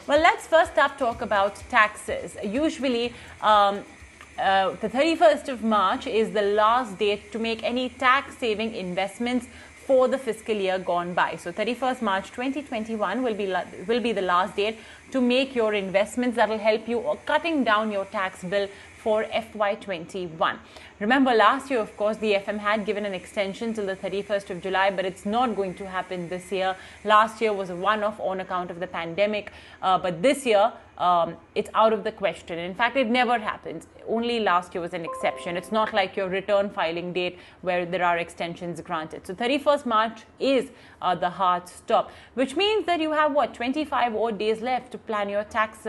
Well, let's first up talk about taxes. Usually, the 31st of March is the last date to make any tax-saving investments for the fiscal year gone by. So 31st March 2021 will be the last date to make your investments that will help you cutting down your tax bill for FY21. Remember, last year, of course, the FM had given an extension till the 31st of July, but it's not going to happen this year. Last year was a one-off on account of the pandemic, but this year, it's out of the question. In fact, it never happens. Only last year was an exception. It's not like your return filing date where there are extensions granted. So 31st March is the hard stop, which means that you have, 25 odd days left to plan your tax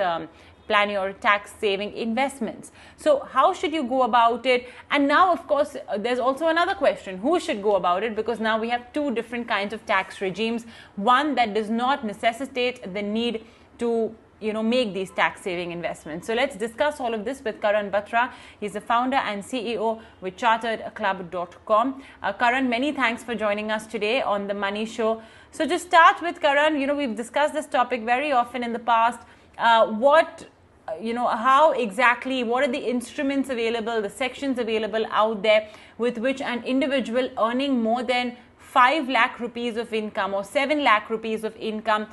saving investments. So how should you go about it? And now, of course, there's also another question. Who should go about it? Because now we have two different kinds of tax regimes. One that does not necessitate the need to make these tax saving investments. So let's discuss all of this with Karan Batra. He's the founder and CEO with charteredclub.com. Karan, many thanks for joining us today on the Money Show. So just start with Karan. We've discussed this topic very often in the past. How exactly, what are the instruments available, the sections available out there with which an individual earning more than 5 lakh rupees of income or 7 lakh rupees of income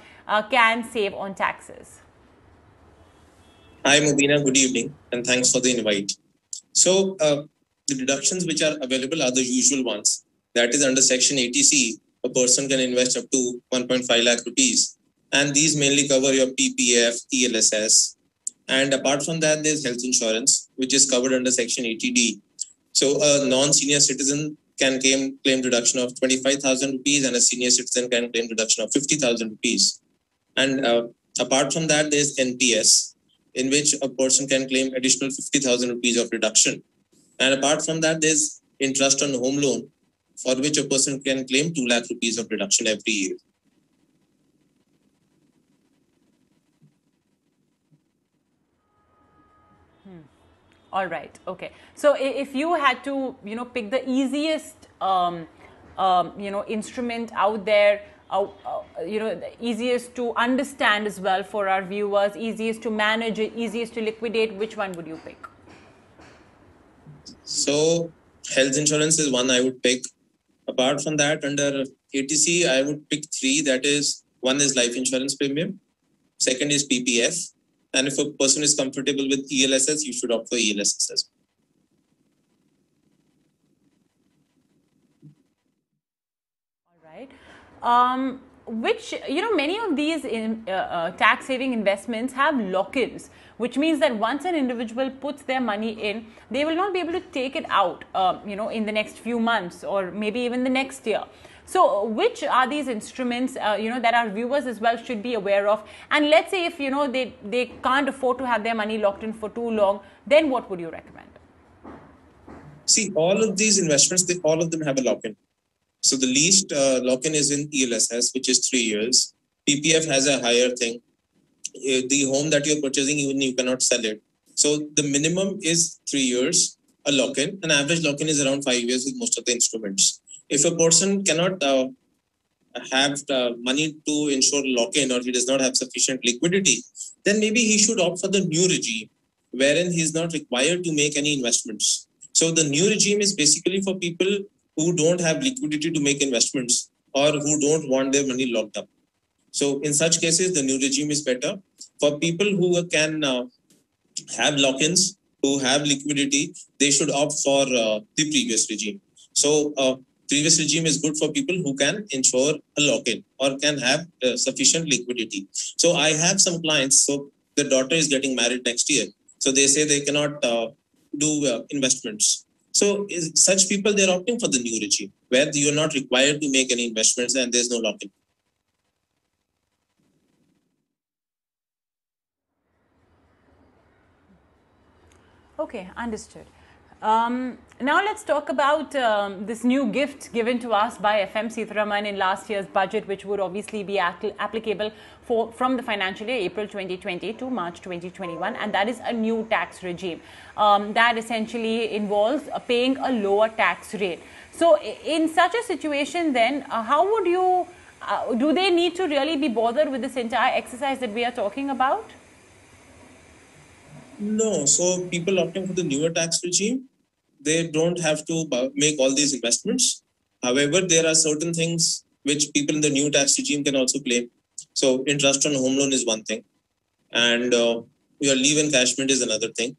can save on taxes? Hi, Mubina. Good evening, and thanks for the invite. So, the deductions which are available are the usual ones. That is, under Section 80C, a person can invest up to 1.5 lakh rupees. And these mainly cover your PPF, ELSS. And apart from that, there's health insurance, which is covered under Section 80D. So, a non-senior citizen can claim deduction of 25,000 rupees and a senior citizen can claim deduction of 50,000 rupees. And apart from that, there's NPS, in which a person can claim additional 50,000 rupees of deduction. And apart from that, there's interest on home loan, for which a person can claim 2 lakh rupees of deduction every year. All right. Okay. So if you had to, pick the easiest, instrument out there, the easiest to understand as well for our viewers, easiest to manage, easiest to liquidate, which one would you pick? So health insurance is one I would pick. Apart from that, under 80C, I would pick 3. That is, one is life insurance premium. Second is PPF. And if a person is comfortable with ELSS, you should opt for ELSS as well. All right. Which, many of these tax-saving investments have lock-ins, which means that once an individual puts their money in, they will not be able to take it out, in the next few months or maybe even the next year. So which are these instruments, that our viewers as well should be aware of? And let's say if, they can't afford to have their money locked in for too long, then what would you recommend? See, all of these investments, all of them have a lock-in. So the least lock-in is in ELSS, which is 3 years. PPF has a higher thing. The home that you're purchasing, even you cannot sell it. So the minimum is 3 years, a lock-in. An average lock-in is around 5 years with most of the instruments. If a person cannot have money to ensure lock-in or he does not have sufficient liquidity, then maybe he should opt for the new regime, wherein he is not required to make any investments. So the new regime is basically for people who don't have liquidity to make investments or who don't want their money locked up. So in such cases, the new regime is better. For people who can have lock-ins, who have liquidity, they should opt for the previous regime. So previous regime is good for people who can ensure a lock-in or can have sufficient liquidity. So I have some clients, so the daughter is getting married next year. So they say they cannot do investments. So such people, they're opting for the new regime, where you're not required to make any investments and there's no lock-in. Okay, understood. Now let's talk about this new gift given to us by FM Sitharaman in last year's budget, which would obviously be applicable from the financial year April 2020 to March 2021, and that is a new tax regime that essentially involves paying a lower tax rate. So in such a situation then, how would you Do they need to really be bothered with this entire exercise that we are talking about? No. So people opting for the newer tax regime, they don't have to make all these investments. However, there are certain things which people in the new tax regime can also claim. So interest on home loan is one thing, and your leave encashment is another thing.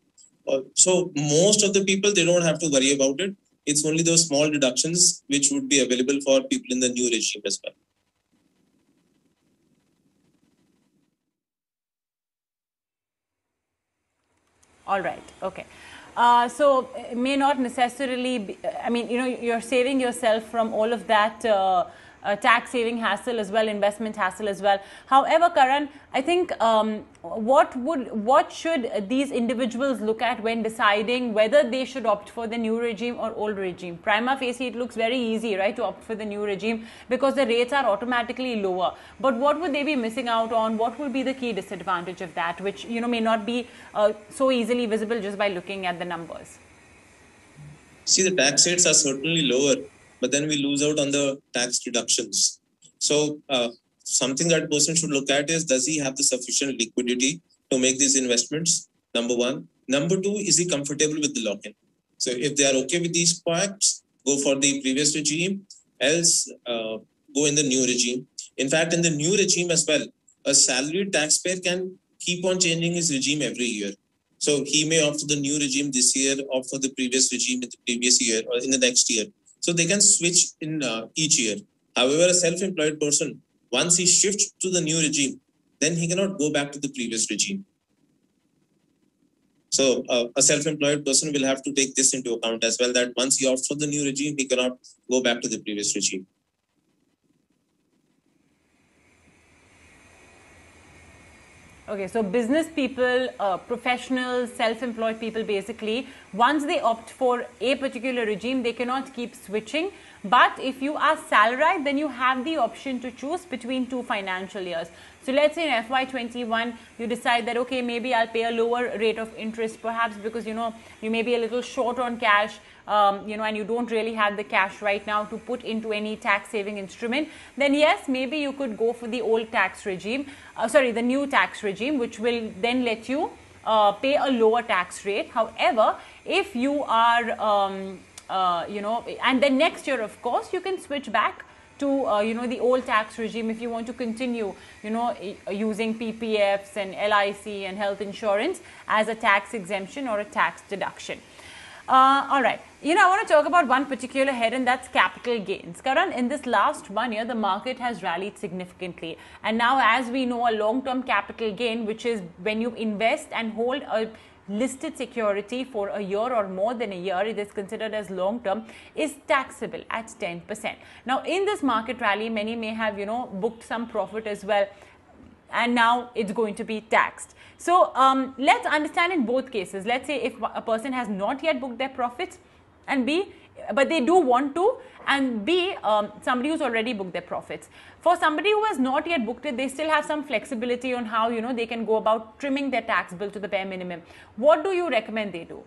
So most of the people, they don't have to worry about it. It's only those small deductions which would be available for people in the new regime as well. All right. Okay. So it may not necessarily be, I mean, you're saving yourself from all of that tax saving hassle as well, investment hassle as well. However, Karan, I think what should these individuals look at when deciding whether they should opt for the new regime or old regime? Prima facie, it looks very easy, right, to opt for the new regime because the rates are automatically lower. But what would they be missing out on? What will be the key disadvantage of that, which may not be so easily visible just by looking at the numbers? See, the tax rates are certainly lower, but then we lose out on the tax deductions. So something that person should look at is, does he have the sufficient liquidity to make these investments? Number one. Number two, is he comfortable with the lock-in? So if they are okay with these quacks, go for the previous regime, else go in the new regime. In fact, in the new regime as well, a salaried taxpayer can keep on changing his regime every year. So he may opt for the new regime this year, opt for the previous regime in the previous year or in the next year. So they can switch in each year. However, a self-employed person, once he shifts to the new regime, then he cannot go back to the previous regime. So a self-employed person will have to take this into account as well, that once he opts for the new regime, he cannot go back to the previous regime. Okay, so business people, professionals, self-employed people, basically, once they opt for a particular regime, they cannot keep switching. But if you are salaried, then you have the option to choose between 2 financial years. So let's say in FY21, you decide that, okay, maybe I'll pay a lower rate of interest, perhaps because, you may be a little short on cash, and you don't really have the cash right now to put into any tax saving instrument, then yes, maybe you could go for the old tax regime, the new tax regime, which will then let you pay a lower tax rate. However, if you are, and then next year, of course, you can switch back to the old tax regime if you want to continue using PPFs and LIC and health insurance as a tax exemption or a tax deduction. All right. I want to talk about one particular head, and that's capital gains. Karan, in this last 1 year, the market has rallied significantly. And now, as we know, a long-term capital gain, which is when you invest and hold a listed security for a year or more than a year, it is considered as long-term, is taxable at 10%. Now, in this market rally, many may have, booked some profit as well, and now it's going to be taxed. So let's understand in both cases. Let's say if a person has not yet booked their profits, and B, but they do want to, and B, somebody who's already booked their profits. For somebody who has not yet booked it, they still have some flexibility on how they can go about trimming their tax bill to the bare minimum. What do you recommend they do?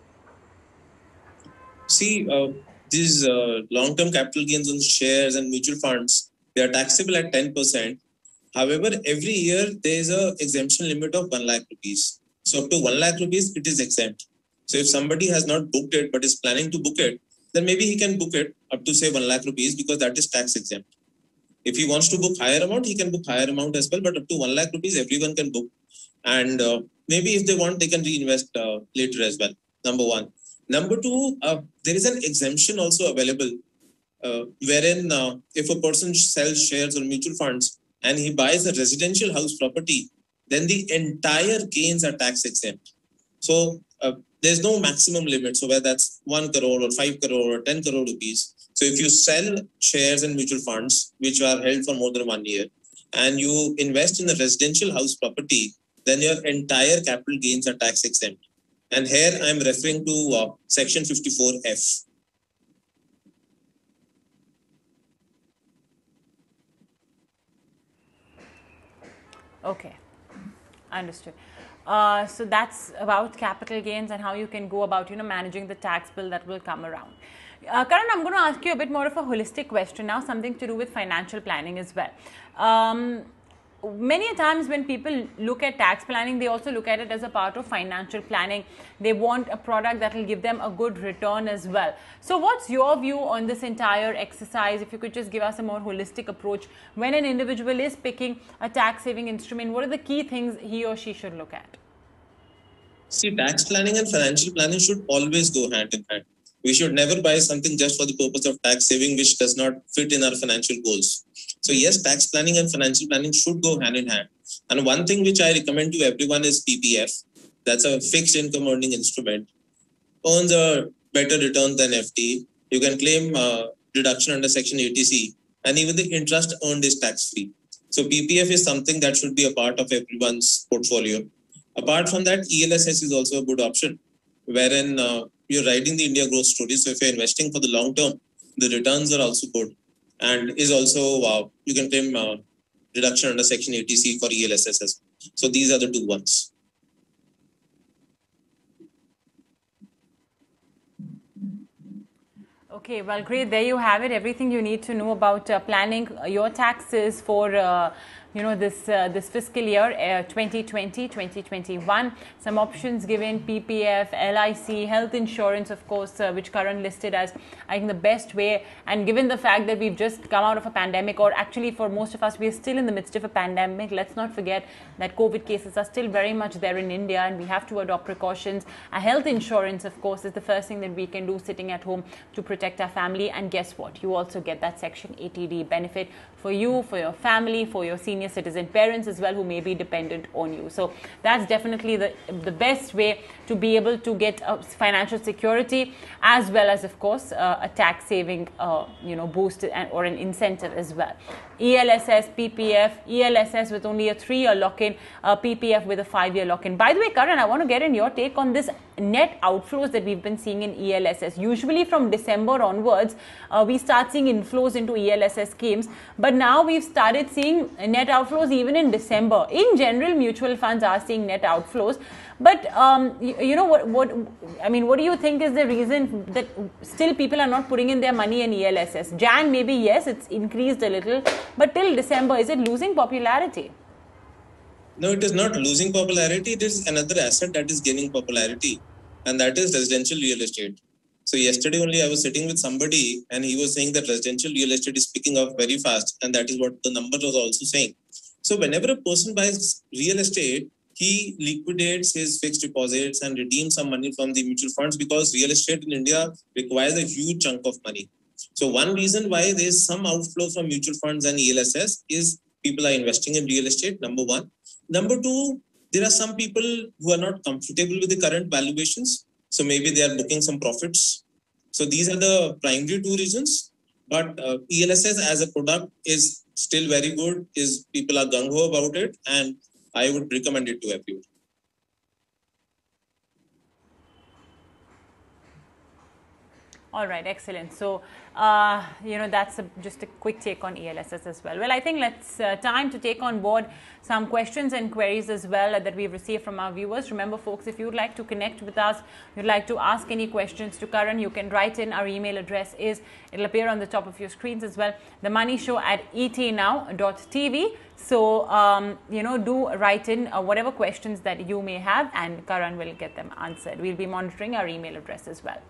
See, these long-term capital gains on shares and mutual funds, they are taxable at 10%. However, every year there is a exemption limit of 1 lakh rupees. So up to 1 lakh rupees, it is exempt. So if somebody has not booked it but is planning to book it, then maybe he can book it up to say 1 lakh rupees because that is tax exempt. If he wants to book higher amount, he can book higher amount as well. But up to 1 lakh rupees, everyone can book. And maybe if they want, they can reinvest later as well. Number one. Number two, there is an exemption also available wherein if a person sells shares or mutual funds and he buys a residential house property, then the entire gains are tax exempt. So there's no maximum limit. So whether that's 1 crore or 5 crore or 10 crore rupees. So if you sell shares and mutual funds, which are held for more than 1 year, and you invest in a residential house property, then your entire capital gains are tax exempt. And here I'm referring to section 54F. Okay, understood. So that's about capital gains and how you can go about, managing the tax bill that will come around. Karan, I'm going to ask you a bit more of a holistic question now, something to do with financial planning as well. Many times when people look at tax planning, they also look at it as a part of financial planning. They want a product that will give them a good return as well. So what's your view on this entire exercise? If you could just give us a more holistic approach. When an individual is picking a tax saving instrument, what are the key things he or she should look at? See, tax planning and financial planning should always go hand in hand. We should never buy something just for the purpose of tax saving, which does not fit in our financial goals. So yes, tax planning and financial planning should go hand in hand. And one thing which I recommend to everyone is PPF. That's a fixed income earning instrument. Earns a better return than FD. You can claim deduction under Section 80C, and even the interest earned is tax free. So PPF is something that should be a part of everyone's portfolio. Apart from that, ELSS is also a good option, wherein you're riding the India growth story. So if you're investing for the long term, the returns are also good, and is also you can claim deduction under Section 80C for ELSS. So these are the two ones. Okay, well, great. There you have it. Everything you need to know about planning your taxes for this fiscal year 2020 2021. Some options given: PPF, LIC, health insurance, of course, which Karan listed as, I think, the best way. And given the fact that we've just come out of a pandemic, or actually for most of us we're still in the midst of a pandemic, let's not forget that COVID cases are still very much there in India, and we have to adopt precautions. A health insurance, of course, is the first thing that we can do sitting at home to protect our family. And guess what, you also get that Section 80D benefit for you, for your family, for your senior citizen parents as well, who may be dependent on you. So that's definitely the best way to be able to get financial security, as well as, of course, a tax saving boost or an incentive as well. ELSS, PPF, ELSS with only a 3-year lock-in, PPF with a 5-year lock-in. By the way, Karan, I want to get in your take on this net outflows that we've been seeing in ELSS. Usually from December onwards, we start seeing inflows into ELSS schemes, but now we've started seeing net outflows even in December. In general, mutual funds are seeing net outflows, but what do you think is the reason that still people are not putting in their money in ELSS? Jan, maybe yes, it's increased a little, but till December, is it losing popularity? No, it is not losing popularity. It is another asset that is gaining popularity, and that is residential real estate. So yesterday only I was sitting with somebody, and he was saying that residential real estate is picking up very fast, and that is what the number was also saying. So whenever a person buys real estate, he liquidates his fixed deposits and redeems some money from the mutual funds, because real estate in India requires a huge chunk of money. So one reason why there is some outflow from mutual funds and ELSS is people are investing in real estate, number one. Number two, there are some people who are not comfortable with the current valuations. So maybe they are booking some profits. So these are the primary two reasons. But ELSS as a product is still very good. People are gung-ho about it, and I would recommend it to everyone. All right, excellent. So, that's just a quick take on ELSS as well. Well, I think let's time to take on board some questions and queries as well that we've received from our viewers. Remember, folks, if you'd like to connect with us, you'd like to ask any questions to Karan, you can write in. Our email address it'll appear on the top of your screens as well, themoneyShow@etnow.tv. So, do write in whatever questions that you may have, and Karan will get them answered. We'll be monitoring our email address as well.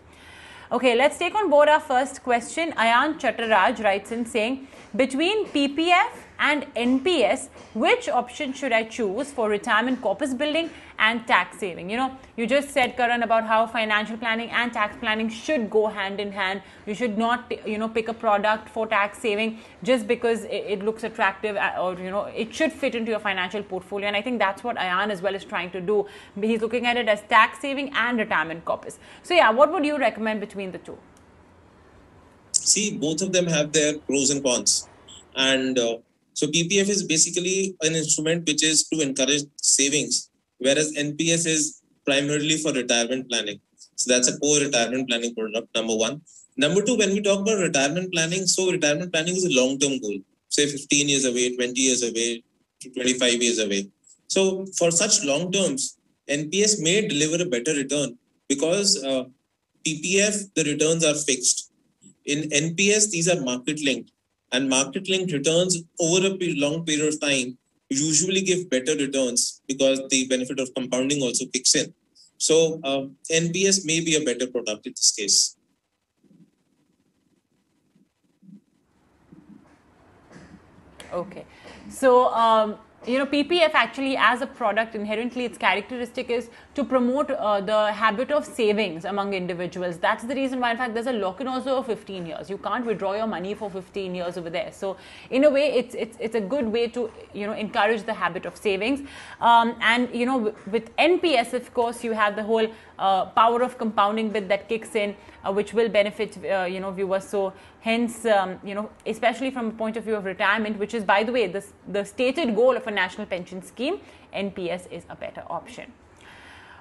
Okay, let's take on board our first question. Ayan Chattaraj writes in saying, between PPF and NPS, which option should I choose for retirement corpus building and tax saving? You just said, Karan, about how financial planning and tax planning should go hand in hand. You should not, pick a product for tax saving just because it looks attractive, or, it should fit into your financial portfolio. And I think that's what Ayan as well is trying to do. He's looking at it as tax saving and retirement corpus. So yeah, what would you recommend between the two? See, both of them have their pros and cons. And so PPF is basically an instrument which is to encourage savings, whereas NPS is primarily for retirement planning. So that's a core retirement planning product, number one. Number two, when we talk about retirement planning, so retirement planning is a long-term goal, say 15 years away, 20 years away, 25 years away. So for such long terms, NPS may deliver a better return because PPF, the returns are fixed. In NPS, these are market linked, and market linked returns over a long period of time usually give better returns because the benefit of compounding also kicks in. So NPS may be a better product in this case. Okay. So, PPF actually as a product inherently its characteristic is to promote the habit of savings among individuals. That's the reason why in fact there's a lock-in also of 15 years. You can't withdraw your money for 15 years over there. So in a way it's a good way to encourage the habit of savings. And with NPS of course you have the whole power of compounding bit that kicks in, which will benefit viewers. So hence especially from a point of view of retirement, which is by the way the stated goal of a national pension scheme, NPS is a better option.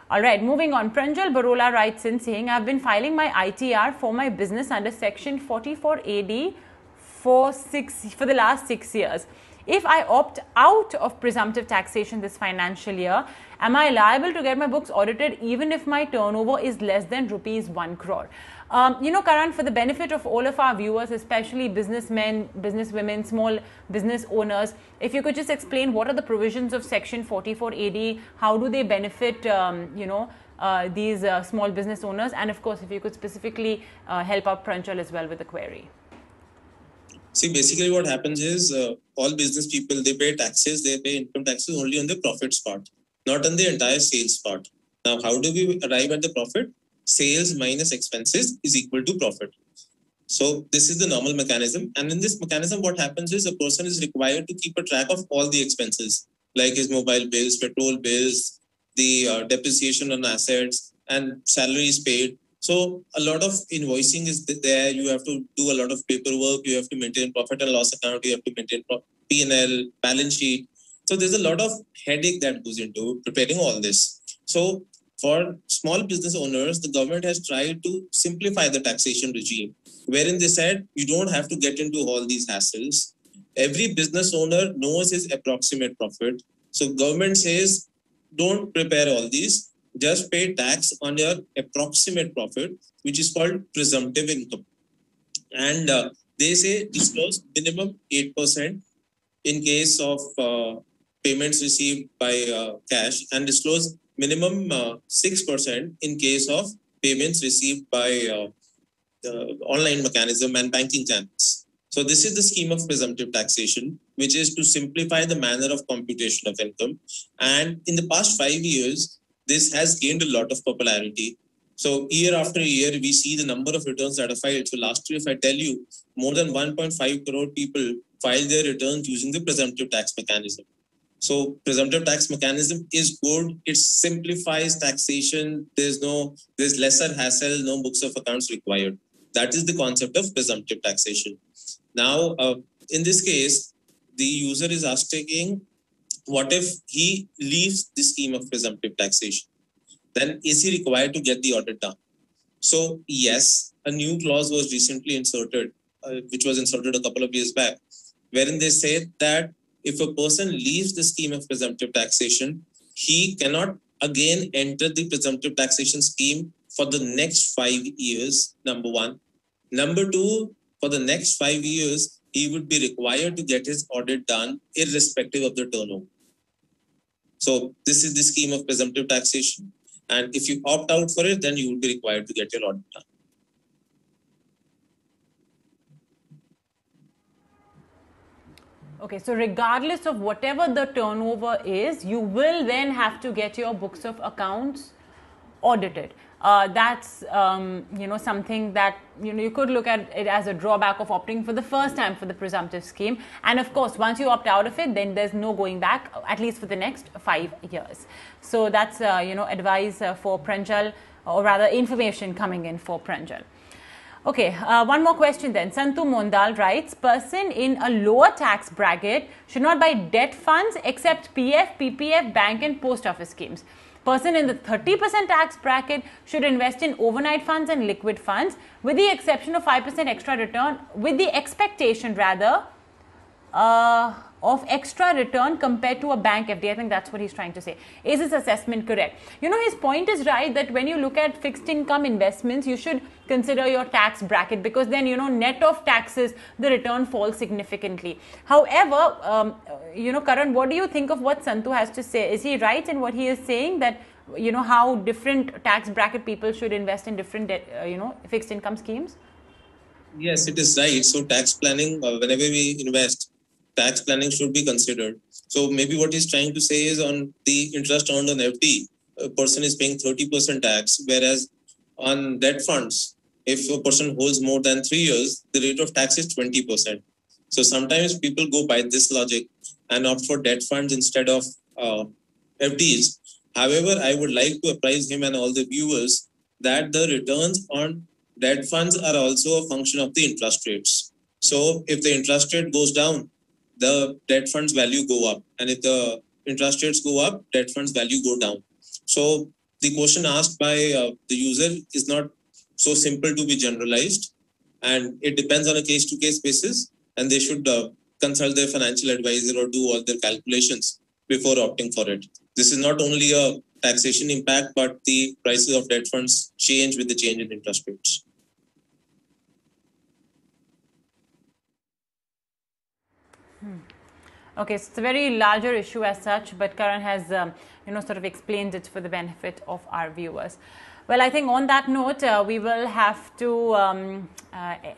All right, moving on. Pranjal Barola writes in saying, I've been filing my ITR for my business under section 44AD for the last 6 years. If I opt out of presumptive taxation this financial year, am I liable to get my books audited even if my turnover is less than rupees 1 crore? Karan, for the benefit of all of our viewers, especially businessmen, businesswomen, small business owners, if you could just explain what are the provisions of section 44AD, how do they benefit, these small business owners, and of course, if you could specifically help out Pranjal as well with the query. See, basically what happens is all business people, they pay taxes, they pay income taxes only on the profits part, not on the entire sales part. Now, how do we arrive at the profit? Sales minus expenses is equal to profit. So this is the normal mechanism. And in this mechanism, what happens is a person is required to keep a track of all the expenses, like his mobile bills, petrol bills, the depreciation on assets, and salaries paid. So a lot of invoicing is there. You have to do a lot of paperwork. You have to maintain profit and loss account. You have to maintain P&L, balance sheet. So there's a lot of headache that goes into preparing all this. So for small business owners, the government has tried to simplify the taxation regime, wherein they said you don't have to get into all these hassles. Every business owner knows his approximate profit. So government says, don't prepare all these. Just pay tax on your approximate profit, which is called presumptive income. And they say disclose minimum 8% in case of payments received by cash, and disclose minimum 6% in case of payments received by online mechanism and banking channels. So this is the scheme of presumptive taxation, which is to simplify the manner of computation of income. And in the past 5 years, this has gained a lot of popularity. So year after year, we see the number of returns that are filed. So last year, if I tell you, more than 1.5 crore people filed their returns using the presumptive tax mechanism. So presumptive tax mechanism is good. It simplifies taxation. There's lesser hassle, no books of accounts required. That is the concept of presumptive taxation. Now, in this case, the user is asking, what if he leaves the scheme of presumptive taxation? Then is he required to get the audit done? So yes, a new clause was recently inserted, which was inserted a couple of years back, wherein they said that if a person leaves the scheme of presumptive taxation, he cannot again enter the presumptive taxation scheme for the next 5 years, number one. Number two, for the next 5 years, he would be required to get his audit done irrespective of the turnover. So this is the scheme of presumptive taxation. And if you opt out for it, then you would be required to get your audit done. Okay, so regardless of whatever the turnover is, you will then have to get your books of accounts audited. That's something that you could look at it as a drawback of opting for the first time for the presumptive scheme. And of course, once you opt out of it, then there's no going back, at least for the next 5 years. So that's advice for Pranjal, or rather information coming in for Pranjal. Okay, one more question then. Santu Mondal writes, person in a lower tax bracket should not buy debt funds except PF, PPF, bank and post office schemes. Person in the 30% tax bracket should invest in overnight funds and liquid funds with the exception of 5% extra return, with the expectation rather of extra return compared to a bank FD. I think that's what he's trying to say. Is his assessment correct? His point is right that when you look at fixed income investments, you should consider your tax bracket, because then, net of taxes, the return falls significantly. However, Karan, what do you think of what Santu has to say? Is he right in what he is saying that, how different tax bracket people should invest in different, fixed income schemes? Yes, it is right. So tax planning, whenever we invest, tax planning should be considered. So maybe what he's trying to say is on the interest earned on FD, a person is paying 30% tax, whereas on debt funds, if a person holds more than 3 years, the rate of tax is 20%. So sometimes people go by this logic and opt for debt funds instead of FDs. However, I would like to apprise him and all the viewers that the returns on debt funds are also a function of the interest rates. So if the interest rate goes down, the debt funds value go up. And if the interest rates go up, debt funds value go down. So the question asked by the user is not so simple to be generalized. And it depends on a case-to-case basis. And they should consult their financial advisor or do all their calculations before opting for it. This is not only a taxation impact, but the prices of debt funds change with the change in interest rates. Okay, so it's a very larger issue as such, but Karan has, sort of explained it for the benefit of our viewers. Well, I think on that note, we will have to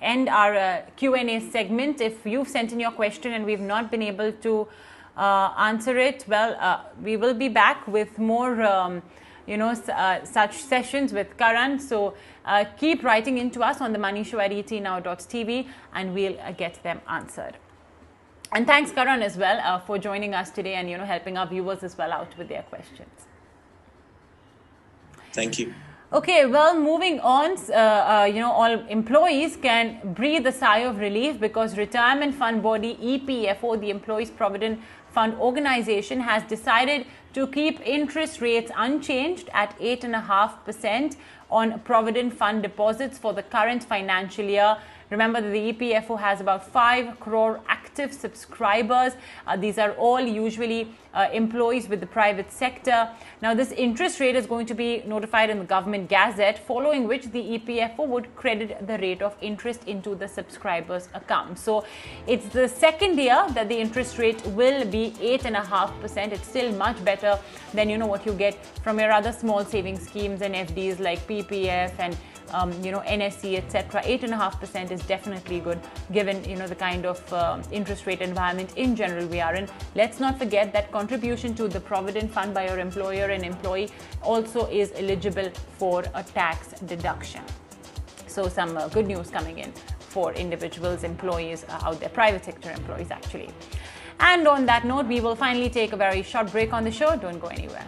end our Q&A segment. If you've sent in your question and we've not been able to answer it, well, we will be back with more, such sessions with Karan. So keep writing into us on the Money Show at etnow.tv and we'll get them answered. And thanks, Karan, as well for joining us today and, helping our viewers as well out with their questions. Thank you. Okay, well, moving on, all employees can breathe a sigh of relief because retirement fund body EPFO, the Employees Provident Fund Organization, has decided to keep interest rates unchanged at 8.5% on provident fund deposits for the current financial year. Remember that the EPFO has about 5 crore active subscribers. These are all usually employees with the private sector. Now, this interest rate is going to be notified in the government gazette, following which the EPFO would credit the rate of interest into the subscriber's account. So, it's the second year that the interest rate will be 8.5%. It's still much better than, what you get from your other small savings schemes and FDs like PPF and NSE, etc. 8.5% is definitely good given, the kind of interest rate environment in general we are in. Let's not forget that contribution to the Provident Fund by your employer and employee also is eligible for a tax deduction. So some good news coming in for individuals, employees out there, private sector employees actually. And on that note, we will finally take a very short break on the show. Don't go anywhere.